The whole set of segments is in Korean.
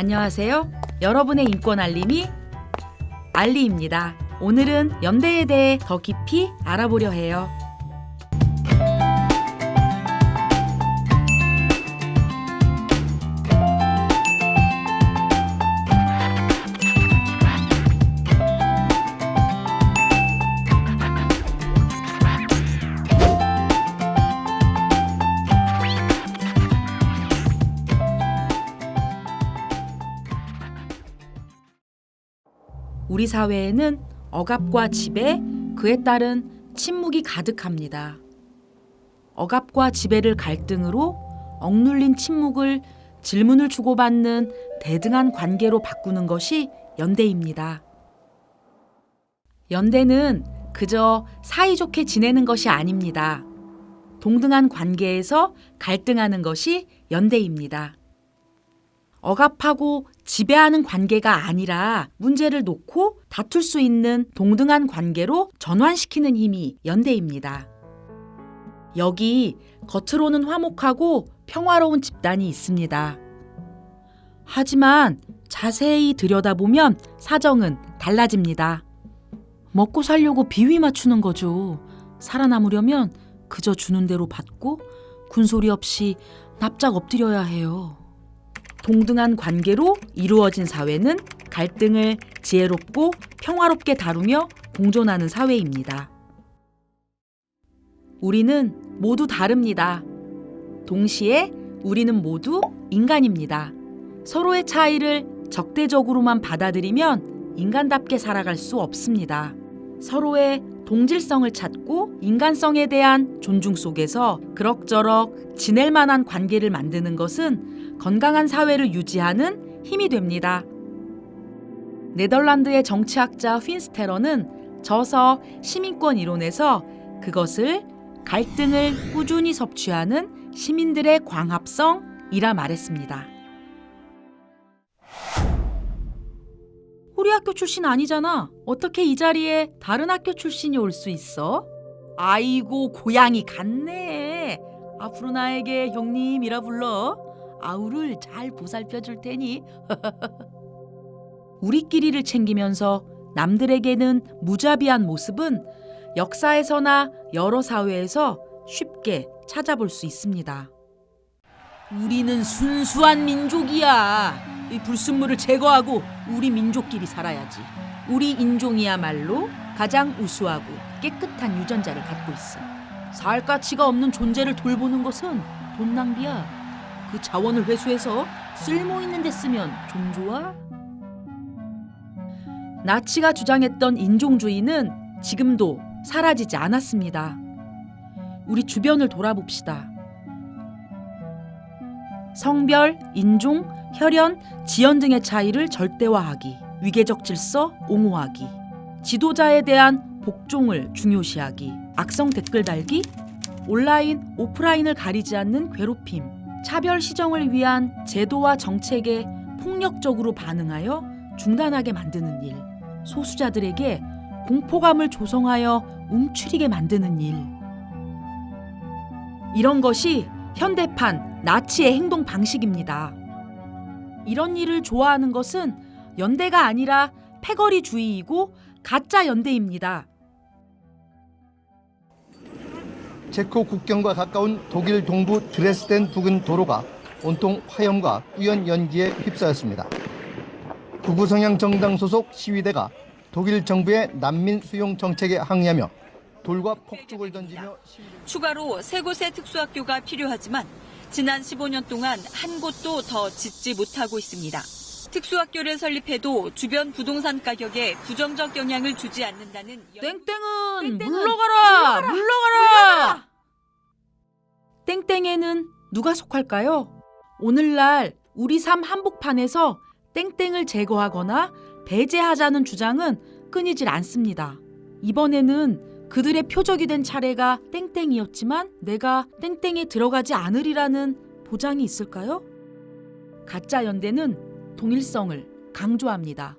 안녕하세요. 여러분의 인권 알림이 알리입니다. 오늘은 연대에 대해 더 깊이 알아보려 해요. 우리 사회에는 억압과 지배, 그에 따른 침묵이 가득합니다. 억압과 지배를 갈등으로 억눌린 침묵을 질문을 주고받는 대등한 관계로 바꾸는 것이 연대입니다. 연대는 그저 사이좋게 지내는 것이 아닙니다. 동등한 관계에서 갈등하는 것이 연대입니다. 억압하고 지배하는 관계가 아니라 문제를 놓고 다툴 수 있는 동등한 관계로 전환시키는 힘이 연대입니다. 여기 겉으로는 화목하고 평화로운 집단이 있습니다. 하지만 자세히 들여다보면 사정은 달라집니다. 먹고 살려고 비위 맞추는 거죠. 살아남으려면 그저 주는 대로 받고 군소리 없이 납작 엎드려야 해요. 동등한 관계로 이루어진 사회는 갈등을 지혜롭고 평화롭게 다루며 공존하는 사회입니다. 우리는 모두 다릅니다. 동시에 우리는 모두 인간입니다. 서로의 차이를 적대적으로만 받아들이면 인간답게 살아갈 수 없습니다. 서로의 동질성을 찾고 인간성에 대한 존중 속에서 그럭저럭 지낼 만한 관계를 만드는 것은 건강한 사회를 유지하는 힘이 됩니다. 네덜란드의 정치학자 휜스테러는 저서 시민권 이론에서 그것을 갈등을 꾸준히 섭취하는 시민들의 광합성이라 말했습니다. 우리 학교 출신 아니잖아. 어떻게 이 자리에 다른 학교 출신이 올 수 있어? 아이고 고양이 같네. 앞으로 나에게 형님이라 불러. 아우를 잘 보살펴 줄 테니. 우리끼리를 챙기면서 남들에게는 무자비한 모습은 역사에서나 여러 사회에서 쉽게 찾아볼 수 있습니다. 우리는 순수한 민족이야. 이 불순물을 제거하고 우리 민족끼리 살아야지. 우리 인종이야말로 가장 우수하고 깨끗한 유전자를 갖고 있어. 살 가치가 없는 존재를 돌보는 것은 돈 낭비야. 그 자원을 회수해서 쓸모 있는 데 쓰면 좀 좋아? 나치가 주장했던 인종주의는 지금도 사라지지 않았습니다. 우리 주변을 돌아봅시다. 성별, 인종, 혈연, 지연 등의 차이를 절대화하기, 위계적 질서 옹호하기, 지도자에 대한 복종을 중요시하기, 악성 댓글 달기, 온라인, 오프라인을 가리지 않는 괴롭힘, 차별 시정을 위한 제도와 정책에 폭력적으로 반응하여 중단하게 만드는 일, 소수자들에게 공포감을 조성하여 움츠리게 만드는 일. 이런 것이 현대판 나치의 행동 방식입니다. 이런 일을 좋아하는 것은 연대가 아니라 패거리주의이고 가짜 연대입니다. 체코 국경과 가까운 독일 동부 드레스덴 부근 도로가 온통 화염과 뿌연 연기에 휩싸였습니다. 극우 성향 정당 소속 시위대가 독일 정부의 난민 수용 정책에 항의하며 돌과 폭죽을 던지며 추가로 세 곳의 특수학교가 필요하지만 지난 15년 동안 한 곳도 더 짓지 못하고 있습니다. 특수학교를 설립해도 주변 부동산 가격에 부정적 영향을 주지 않는다는 땡땡은 물러가라! 물러가라! 땡땡에는 누가 속할까요? 오늘날 우리 삶 한복판에서 땡땡을 제거하거나 배제하자는 주장은 끊이질 않습니다. 이번에는 그들의 표적이 된 차례가 땡땡이었지만 내가 땡땡에 들어가지 않으리라는 보장이 있을까요? 가짜 연대는 동일성을 강조합니다.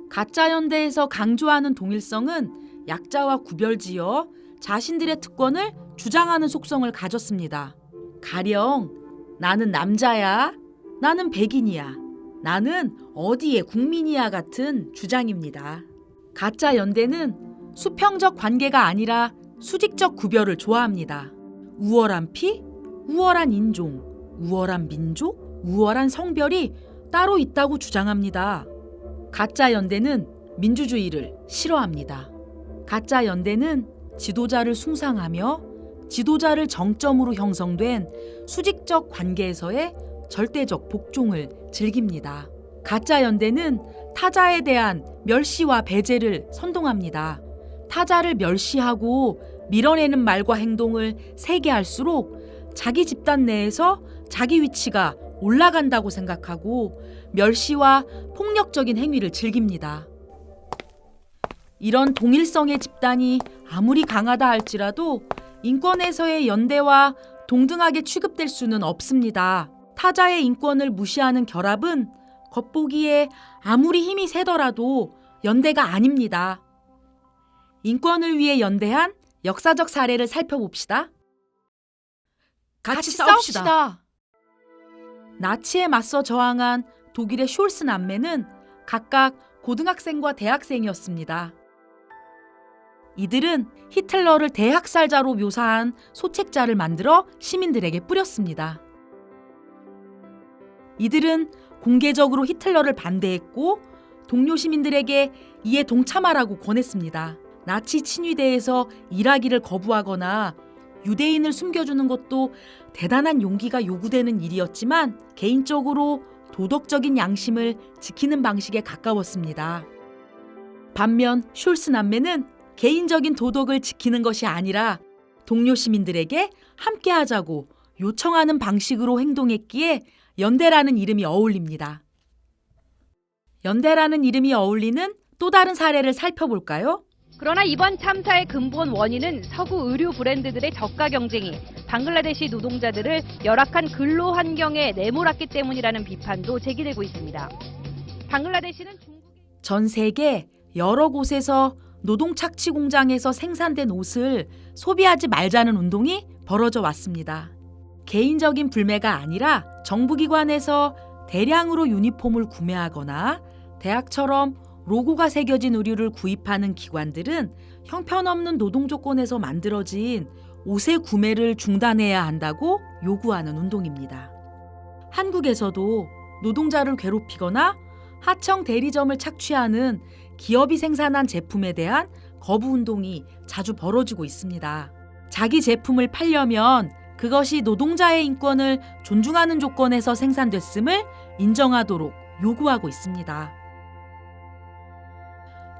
가짜 연대에서 강조하는 동일성은 약자와 구별지어 자신들의 특권을 주장하는 속성을 가졌습니다. 가령 나는 남자야, 나는 백인이야. 나는 어디의 국민이야 같은 주장입니다. 가짜 연대는 수평적 관계가 아니라 수직적 구별을 좋아합니다. 우월한 피, 우월한 인종, 우월한 민족, 우월한 성별이 따로 있다고 주장합니다. 가짜 연대는 민주주의를 싫어합니다. 가짜 연대는 지도자를 숭상하며 지도자를 정점으로 형성된 수직적 관계에서의 절대적 복종을 즐깁니다. 가짜 연대는 타자에 대한 멸시와 배제를 선동합니다. 타자를 멸시하고 밀어내는 말과 행동을 세게 할수록 자기 집단 내에서 자기 위치가 올라간다고 생각하고 멸시와 폭력적인 행위를 즐깁니다. 이런 동일성의 집단이 아무리 강하다 할지라도 인권에서의 연대와 동등하게 취급될 수는 없습니다. 타자의 인권을 무시하는 결합은 겉보기에 아무리 힘이 세더라도 연대가 아닙니다. 인권을 위해 연대한 역사적 사례를 살펴봅시다. 같이 싸웁시다. 나치에 맞서 저항한 독일의 숄스 남매는 각각 고등학생과 대학생이었습니다. 이들은 히틀러를 대학살자로 묘사한 소책자를 만들어 시민들에게 뿌렸습니다. 이들은 공개적으로 히틀러를 반대했고 동료 시민들에게 이에 동참하라고 권했습니다. 나치 친위대에서 일하기를 거부하거나 유대인을 숨겨주는 것도 대단한 용기가 요구되는 일이었지만 개인적으로 도덕적인 양심을 지키는 방식에 가까웠습니다. 반면 숄스 남매는 개인적인 도덕을 지키는 것이 아니라 동료 시민들에게 함께하자고 요청하는 방식으로 행동했기에 연대라는 이름이 어울립니다. 연대라는 이름이 어울리는 또 다른 사례를 살펴볼까요? 그러나 이번 참사의 근본 원인은 서구 의류 브랜드들의 저가 경쟁이 방글라데시 노동자들을 열악한 근로 환경에 내몰았기 때문이라는 비판도 제기되고 있습니다. 방글라데시는 전 세계 여러 곳에서 노동 착취 공장에서 생산된 옷을 소비하지 말자는 운동이 벌어져 왔습니다. 개인적인 불매가 아니라 정부기관에서 대량으로 유니폼을 구매하거나 대학처럼 로고가 새겨진 의류를 구입하는 기관들은 형편없는 노동 조건에서 만들어진 옷의 구매를 중단해야 한다고 요구하는 운동입니다. 한국에서도 노동자를 괴롭히거나 하청 대리점을 착취하는 기업이 생산한 제품에 대한 거부 운동이 자주 벌어지고 있습니다. 자기 제품을 팔려면 그것이 노동자의 인권을 존중하는 조건에서 생산됐음을 인정하도록 요구하고 있습니다.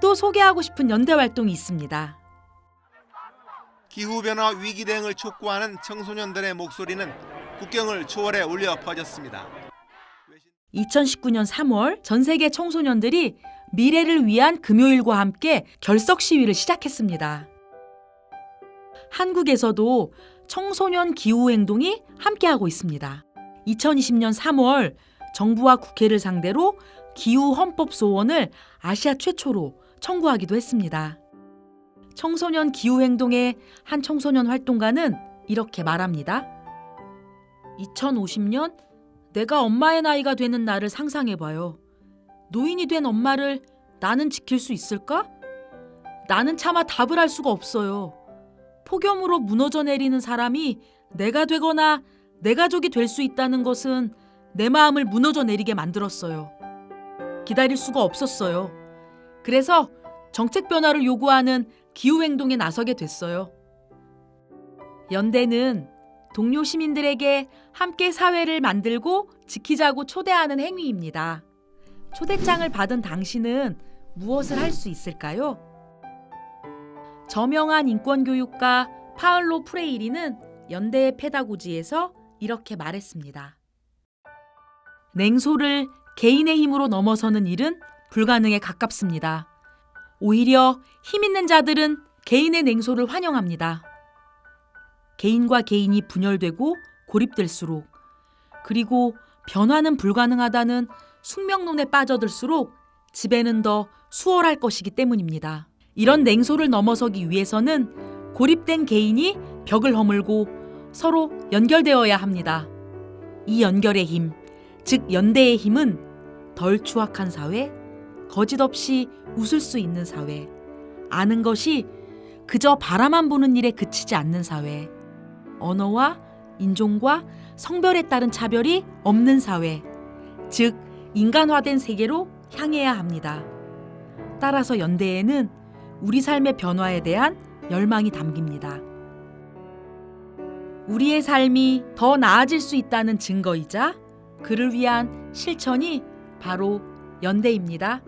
또 소개하고 싶은 연대 활동이 있습니다. 기후변화 위기 대응을 촉구하는 청소년들의 목소리는 국경을 초월해 울려 퍼졌습니다. 2019년 3월 전 세계 청소년들이 미래를 위한 금요일과 함께 결석 시위를 시작했습니다. 한국에서도 청소년 기후행동이 함께하고 있습니다. 2020년 3월 정부와 국회를 상대로 기후헌법 소원을 아시아 최초로 청구하기도 했습니다. 청소년 기후행동의 한 청소년 활동가는 이렇게 말합니다. 2050년 내가 엄마의 나이가 되는 날을 상상해봐요. 노인이 된 엄마를 나는 지킬 수 있을까? 나는 차마 답을 할 수가 없어요. 폭염으로 무너져 내리는 사람이 내가 되거나 내 가족이 될 수 있다는 것은 내 마음을 무너져 내리게 만들었어요. 기다릴 수가 없었어요. 그래서 정책 변화를 요구하는 기후행동에 나서게 됐어요. 연대는 동료 시민들에게 함께 사회를 만들고 지키자고 초대하는 행위입니다. 초대장을 받은 당신은 무엇을 할 수 있을까요? 저명한 인권교육가 파울로 프레이리는 연대의 페다고지에서 이렇게 말했습니다. 냉소를 개인의 힘으로 넘어서는 일은 불가능에 가깝습니다. 오히려 힘 있는 자들은 개인의 냉소를 환영합니다. 개인과 개인이 분열되고 고립될수록 그리고 변화는 불가능하다는 숙명론에 빠져들수록 지배는 더 수월할 것이기 때문입니다. 이런 냉소를 넘어서기 위해서는 고립된 개인이 벽을 허물고 서로 연결되어야 합니다. 이 연결의 힘, 즉 연대의 힘은 덜 추악한 사회, 거짓 없이 웃을 수 있는 사회, 아는 것이 그저 바라만 보는 일에 그치지 않는 사회, 언어와 인종과 성별에 따른 차별이 없는 사회, 즉 인간화된 세계로 향해야 합니다. 따라서 연대에는 우리 삶의 변화에 대한 열망이 담깁니다. 우리의 삶이 더 나아질 수 있다는 증거이자 그를 위한 실천이 바로 연대입니다.